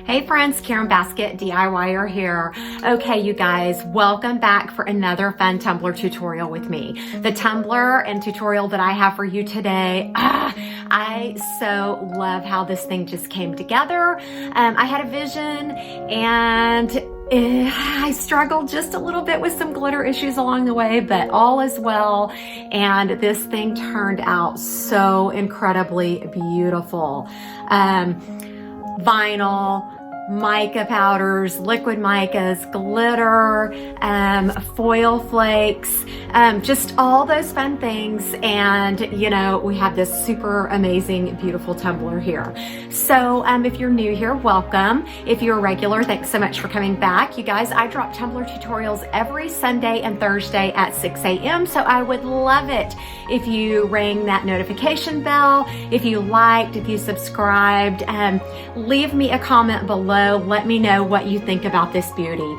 Hey friends, Karen Baskett, DIYer here. Okay, you guys, welcome back for another fun tumbler tutorial with me. The tumbler and tutorial that I have for you today, I so love how this thing just came together. I had a vision and I struggled just a little bit with some glitter issues along the way, but all is well. And this thing turned out so incredibly beautiful. Vinyl, mica powders, liquid micas, glitter, foil flakes, just all those fun things. And you know, we have this super amazing, beautiful tumbler here. So if you're new here, welcome. If you're a regular, thanks so much for coming back. You guys, I drop tumbler tutorials every Sunday and Thursday at 6 a.m. So I would love it if you rang that notification bell, if you liked, if you subscribed, leave me a comment below. Let me know what you think about this beauty.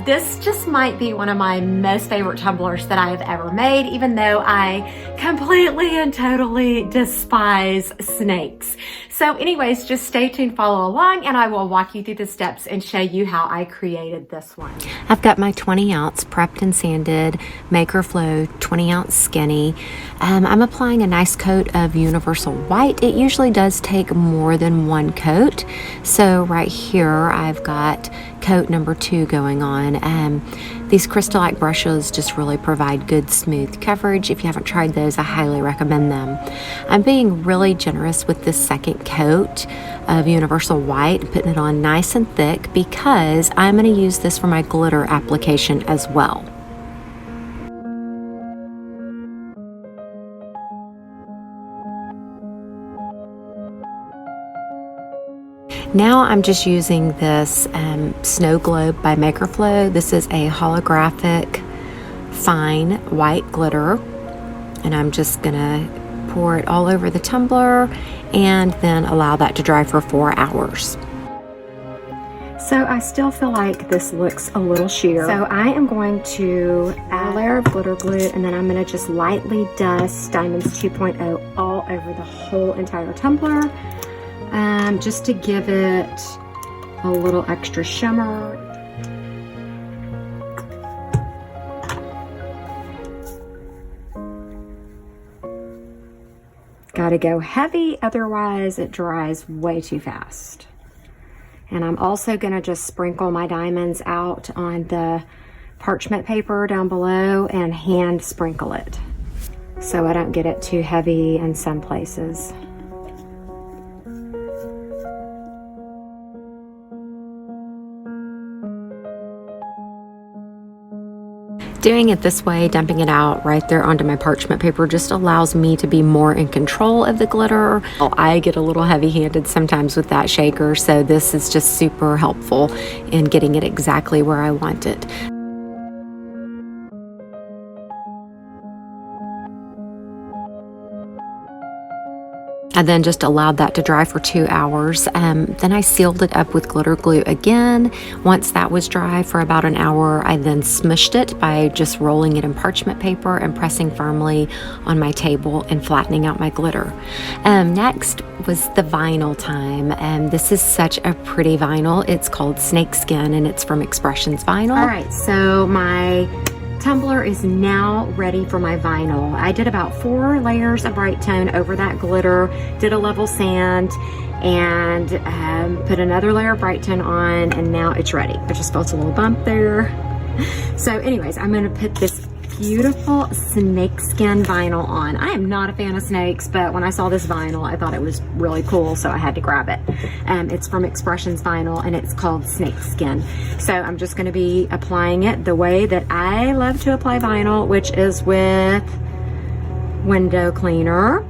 This just might be one of my most favorite tumblers that I have ever made, even though I completely and totally despise snakes. So anyways, just stay tuned, follow along, and I will walk you through the steps and show you how I created this one. I've got my 20 ounce prepped and sanded MAKERFLO 20 ounce skinny. I'm applying a nice coat of universal white. It usually does take more than one coat. So right here I've got coat number 2 going on. These CrystaLac brushes just really provide good smooth coverage. If you haven't tried those, I highly recommend them. I'm being really generous with this second coat of universal white, putting it on nice and thick because I'm going to use this for my glitter application as well. Now I'm just using this snow globe by MAKERFLO. This is a holographic fine white glitter, and I'm just gonna pour it all over the tumbler and then allow that to dry for 4 hours. So I still feel like this looks a little sheer. So I am going to add a layer of glitter glue, and then I'm going to just lightly dust Diamonds 2.0 all over the whole entire tumbler. Just to give it a little extra shimmer. Gotta go heavy, otherwise it dries way too fast. And I'm also gonna just sprinkle my diamonds out on the parchment paper down below and hand sprinkle it so I don't get it too heavy in some places. Doing it this way, dumping it out right there onto my parchment paper, just allows me to be more in control of the glitter. I get a little heavy-handed sometimes with that shaker, so this is just super helpful in getting it exactly where I want it. I then just allowed that to dry for 2 hours. Then I sealed it up with glitter glue again. Once that was dry for about an hour, I then smushed it by just rolling it in parchment paper and pressing firmly on my table and flattening out my glitter. Next was the vinyl time. This is such a pretty vinyl. It's called Snakeskin and it's from Expressions Vinyl. All right, so my tumbler is now ready for my vinyl. I did about 4 layers of Brite tone over that glitter, did a level sand, and put another layer of Brite tone on, and now it's ready. I just felt a little bump there. So anyways, I'm gonna put this beautiful snakeskin vinyl on. I am not a fan of snakes, but when I saw this vinyl, I thought it was really cool, so I had to grab it. It's from Expressions Vinyl, and it's called Snakeskin. So I'm just gonna be applying it the way that I love to apply vinyl, which is with window cleaner.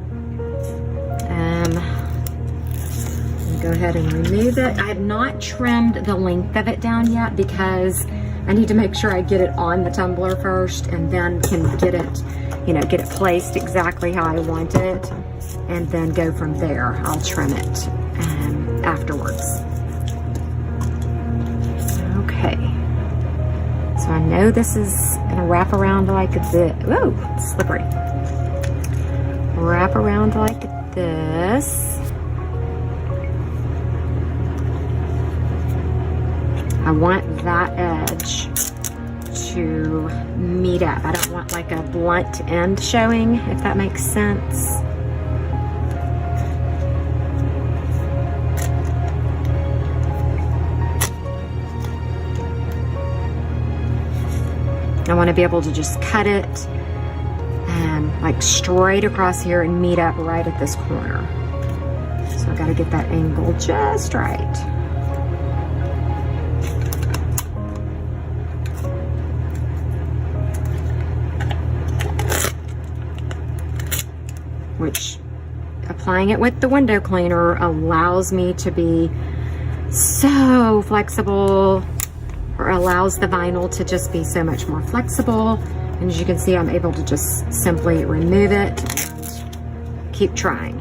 Go ahead and remove it. I have not trimmed the length of it down yet because I need to make sure I get it on the tumbler first and then can get it, you know, get it placed exactly how I want it, and then go from there. I'll trim it afterwards. Okay. So I know this is gonna wrap around like this. Ooh, it's slippery. Wrap around like this. I want that edge to meet up. I don't want like a blunt end showing, if that makes sense. I want to be able to just cut it like straight across here and meet up right at this corner. So I got to get that angle just right. Which, applying it with the window cleaner allows me to be so flexible, or allows the vinyl to just be so much more flexible. And as you can see, I'm able to just simply remove it and keep trying.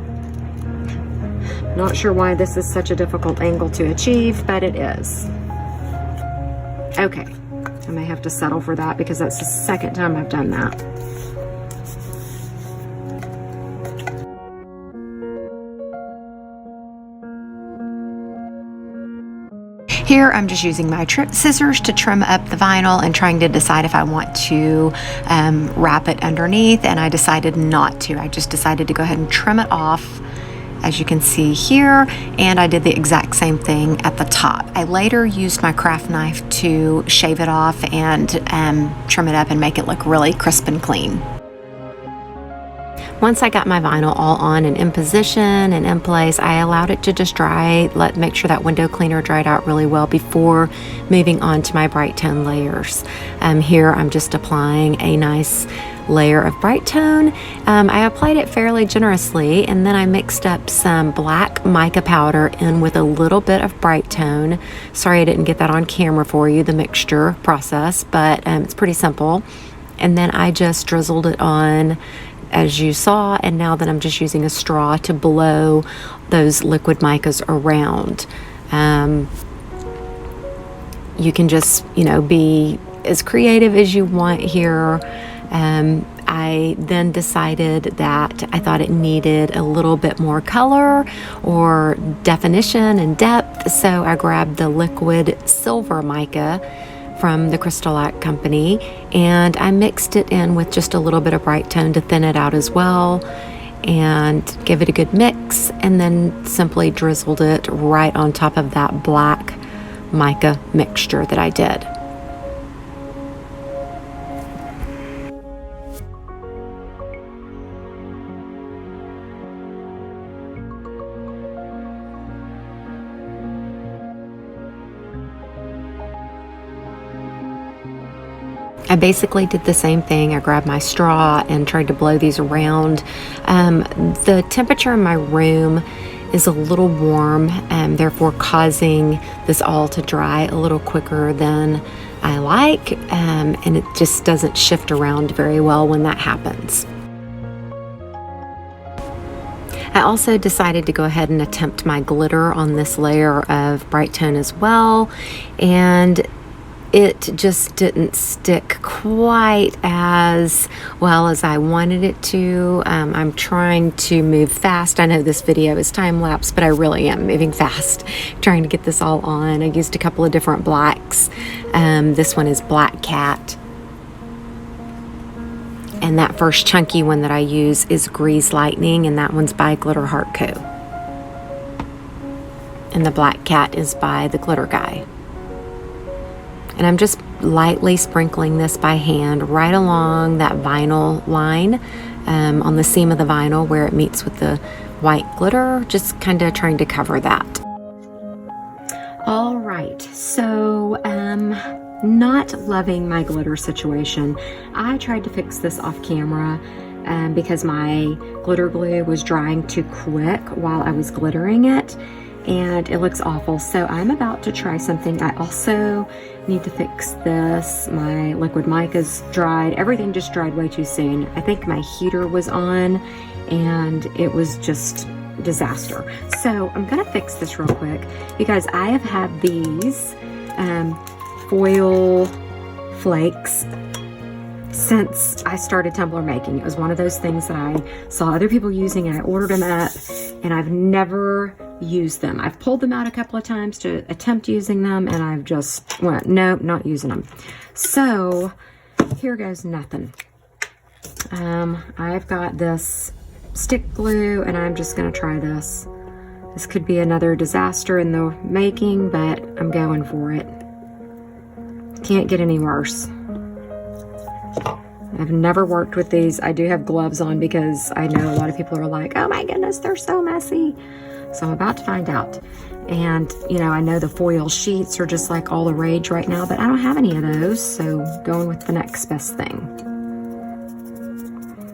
Not sure why this is such a difficult angle to achieve, but it is. Okay, I may have to settle for that because that's the second time I've done that. Here I'm just using my scissors to trim up the vinyl and trying to decide if I want to wrap it underneath, and I decided not to. I just decided to go ahead and trim it off, as you can see here, and I did the exact same thing at the top. I later used my craft knife to shave it off and trim it up and make it look really crisp and clean. Once I got my vinyl all on and in position and in place, I allowed it to just dry, make sure that window cleaner dried out really well before moving on to my Brite tone layers. Here I'm just applying a nice layer of Brite tone. I applied it fairly generously, and then I mixed up some black mica powder in with a little bit of Brite tone. Sorry I didn't get that on camera for you, the mixture process, but it's pretty simple. And then I just drizzled it on, as you saw, and now that I'm just using a straw to blow those liquid micas around. You can just, be as creative as you want here. I then decided that I thought it needed a little bit more color or definition and depth, so I grabbed the liquid silver mica from the CrystaLac Company, and I mixed it in with just a little bit of Brite tone to thin it out as well, and give it a good mix, and then simply drizzled it right on top of that black mica mixture that I did. I basically did the same thing. I grabbed my straw and tried to blow these around. The temperature in my room is a little warm, therefore causing this all to dry a little quicker than I like, and it just doesn't shift around very well when that happens. I also decided to go ahead and attempt my glitter on this layer of Brite tone as well, and it just didn't stick quite as well as I wanted it to. I'm trying to move fast. I know this video is time-lapse, but I really am moving fast, trying to get this all on. I used a couple of different blacks. This one is Black Cat. And that first chunky one that I use is Grease Lightning, and that one's by Glitter Heart Co. And the Black Cat is by the Glitter Guy. And I'm just lightly sprinkling this by hand right along that vinyl line, on the seam of the vinyl where it meets with the white glitter, just kind of trying to cover that. All right, so not loving my glitter situation. I tried to fix this off camera because my glitter glue was drying too quick while I was glittering it, and it looks awful. So I'm about to try something. I also need to fix this. My liquid mica's dried. Everything just dried way too soon. I think my heater was on and it was just disaster. So I'm gonna fix this real quick because I have had these foil flakes since I started tumbler making. It was one of those things that I saw other people using and I ordered them up, and I've never use them. I've pulled them out a couple of times to attempt using them, and I've just went, nope, not using them. So here goes nothing. I've got this stick glue, and I'm just gonna try this. This could be another disaster in the making, but I'm going for it. Can't get any worse. I've never worked with these. I do have gloves on because I know a lot of people are like, oh my goodness, they're so messy. So I'm about to find out. And, you know, I know the foil sheets are just like all the rage right now, but I don't have any of those. So going with the next best thing.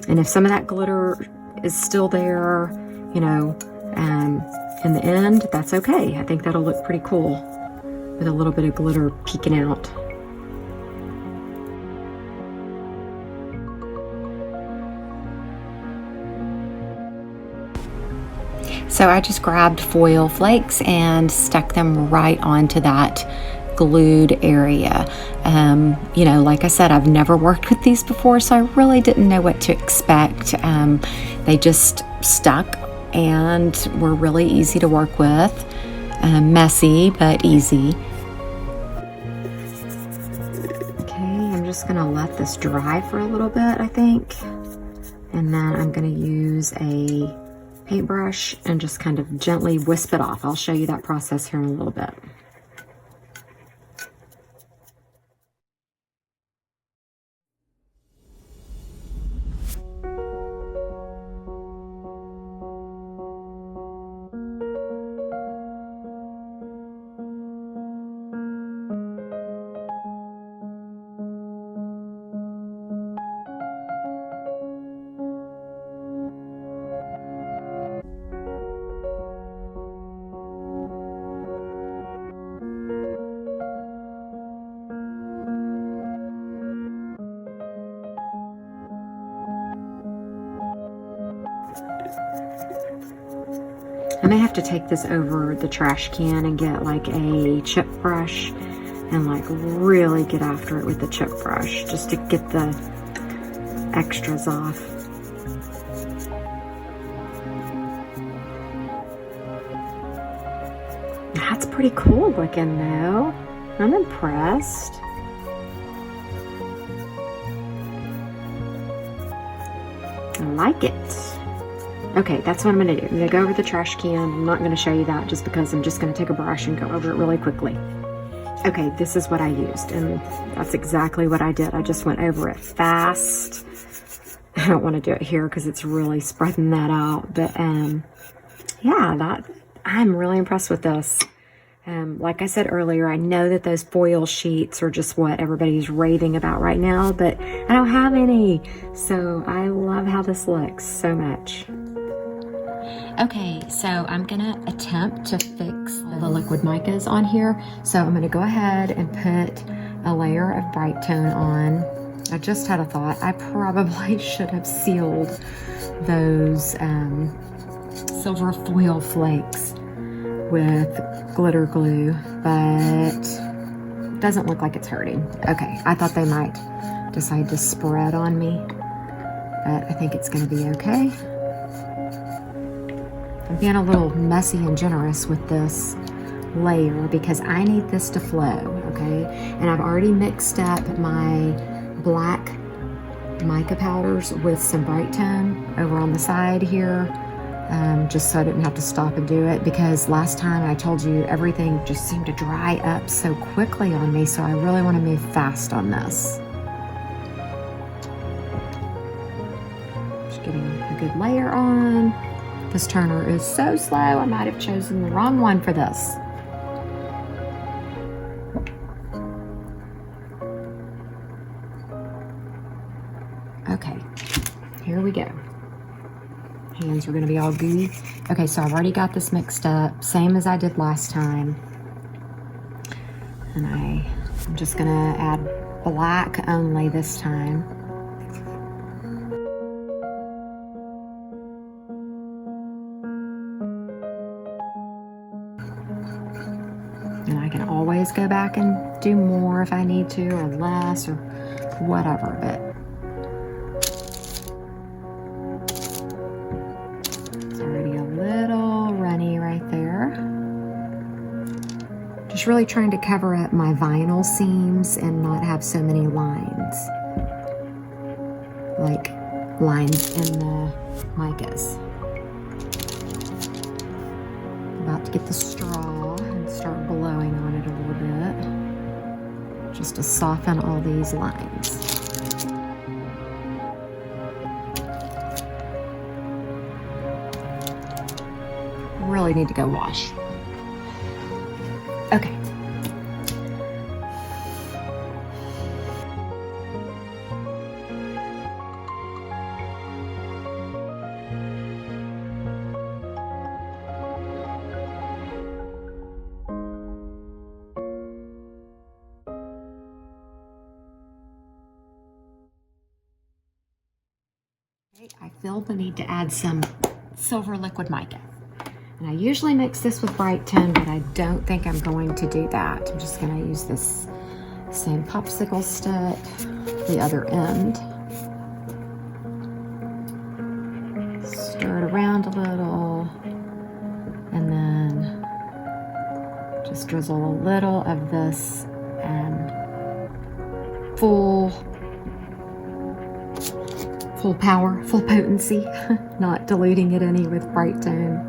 And if some of that glitter is still there, you know, in the end, that's okay. I think that'll look pretty cool with a little bit of glitter peeking out. So I just grabbed foil flakes and stuck them right onto that glued area. You know, like I said, I've never worked with these before, so I really didn't know what to expect. They just stuck and were really easy to work with. Messy, but easy. Okay, I'm just gonna let this dry for a little bit, I think. And then I'm gonna use a paintbrush and just kind of gently wisp it off. I'll show you that process here in a little bit. I may have to take this over the trash can and get like a chip brush and like really get after it with the chip brush just to get the extras off. That's pretty cool looking though. I'm impressed. I like it. Okay, that's what I'm gonna do. I'm gonna go over the trash can. I'm not gonna show you that just because I'm just gonna take a brush and go over it really quickly. Okay, this is what I used, and that's exactly what I did. I just went over it fast. I don't wanna do it here because it's really spreading that out, but yeah, I'm really impressed with this. Like I said earlier, I know that those foil sheets are just what everybody's raving about right now, but I don't have any. So I love how this looks so much. Okay, so I'm gonna attempt to fix the liquid micas on here. So I'm gonna go ahead and put a layer of Brite tone on. I just had a thought. I probably should have sealed those silver foil flakes with glitter glue, but it doesn't look like it's hurting. Okay, I thought they might decide to spread on me, but I think it's gonna be okay. I'm being a little messy and generous with this layer because I need this to flow, okay? And I've already mixed up my black mica powders with some Brite tone over on the side here, just so I didn't have to stop and do it, because last time I told you everything just seemed to dry up so quickly on me, so I really want to move fast on this. Just getting a good layer on. This turner is so slow, I might have chosen the wrong one for this. Okay, here we go. Hands are gonna be all gooey. Okay, so I've already got this mixed up, same as I did last time. And I'm just gonna add black only this time. And I can always go back and do more if I need to, or less, or whatever, but it's already a little runny right there. just really trying to cover up my vinyl seams and not have so many lines. Like lines in the micas. About to get the straw and start blowing on it a little bit, just to soften all these lines. Really need to go wash. Okay. I feel the need to add some silver liquid mica. And I usually mix this with Brite tin, but I don't think I'm going to do that. I'm just going to use this same popsicle stick, the other end. Stir it around a little, and then just drizzle a little of this full power, full potency, not diluting it any with Brite tin.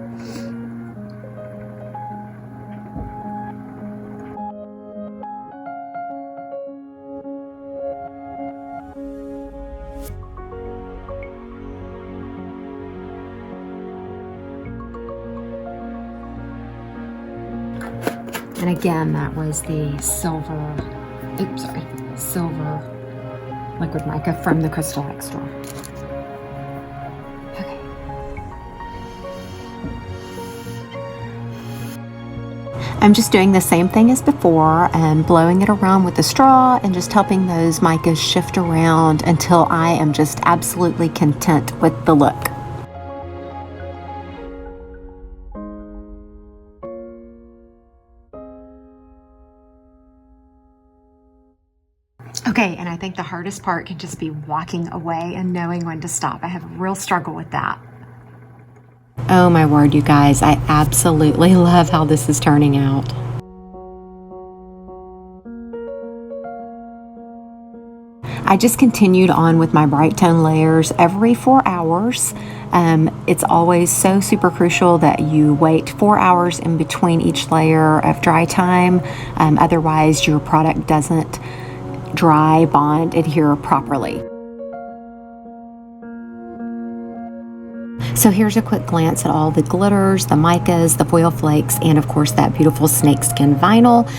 And again, that was the silver liquid mica from the CrystaLac store. Okay. I'm just doing the same thing as before and blowing it around with the straw and just helping those micas shift around until I am just absolutely content with the look. Okay, and I think the hardest part can just be walking away and knowing when to stop. I have a real struggle with that. Oh my word, you guys, I absolutely love how this is turning out. I just continued on with my Brite tone layers every 4 hours. It's always so super crucial that you wait 4 hours in between each layer of dry time. Otherwise, your product doesn't dry, bond, adhere properly. So here's a quick glance at all the glitters, the micas, the foil flakes, and of course that beautiful snakeskin vinyl.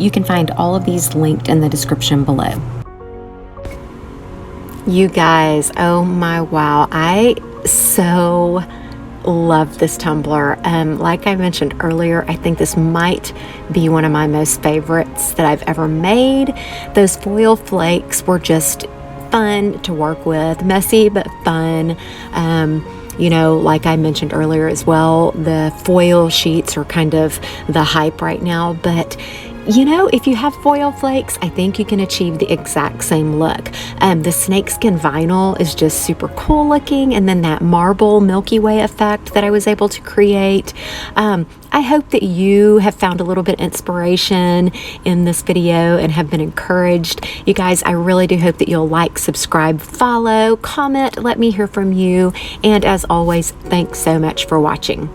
You can find all of these linked in the description below. You guys, oh my wow, I so love this tumbler. Like I mentioned earlier, I think this might be one of my most favorites that I've ever made. Those foil flakes were just fun to work with, messy but fun. You know, like I mentioned earlier as well, the foil sheets are kind of the hype right now, but you know, if you have foil flakes, I think you can achieve the exact same look. The snakeskin vinyl is just super cool looking, and then that marble Milky Way effect that I was able to create. I hope that you have found a little bit of inspiration in this video and have been encouraged. You guys, I really do hope that you'll like, subscribe, follow, comment, let me hear from you. And as always, thanks so much for watching.